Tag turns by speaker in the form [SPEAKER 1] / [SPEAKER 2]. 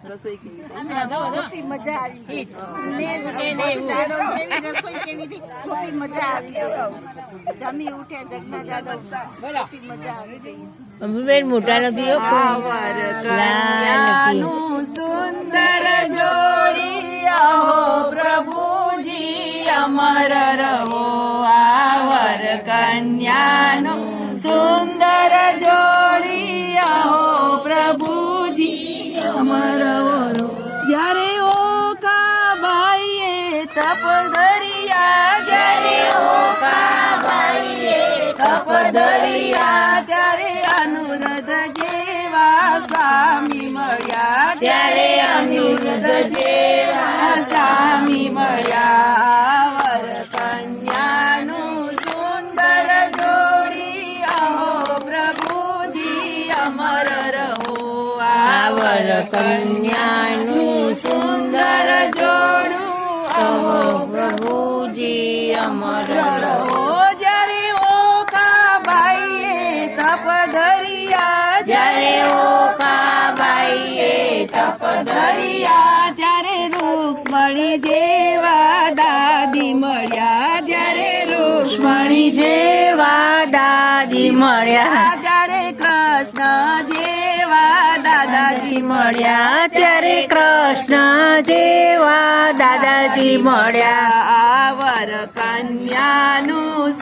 [SPEAKER 1] રસોઈ
[SPEAKER 2] મજા આવી મજા આવી જમી ઉઠે જગના દાદા મજા આવી
[SPEAKER 3] મોટા નથી
[SPEAKER 1] કન્યાનું સુંદર જોડી આહો પ્રભુજી અમર રહો આવર કન્યાનું સુંદર જોડી આહો પ્રભુજી અમર રહો જ્યારે ઓકા ભાઈએ તપ ધરિયા જ્યારે ઓકા ભાઈએ તપ ધરિયા ત્યારે અનુરધ જેવા સ્વામી મળ્યા ત્યારે અનુરધ જેવા સ્વામી મળ્યા વર કન્યાનું સુંદર જોડી આહો પ્રભુજી અમર રહો આવર કન્યાનું સુંદર જોડું આહો પ્રભુજી અમર રહો જ્યારે ઓકા ભાઈએ તપ ધરિયા જ્યારે ઓકા ભાઈએ તપ ધરિયા ત્યારે રૂક્ષ્મણી જેવા દાદી મળ્યા ત્યારે રૂક્ષ્મણી જેવા દાદી મળ્યા ત્યારે કૃષ્ણ જેવા દાદાજી મળ્યા ત્યારે કૃષ્ણ જેવા દાદાજી મળ્યા આવર કન્યાનું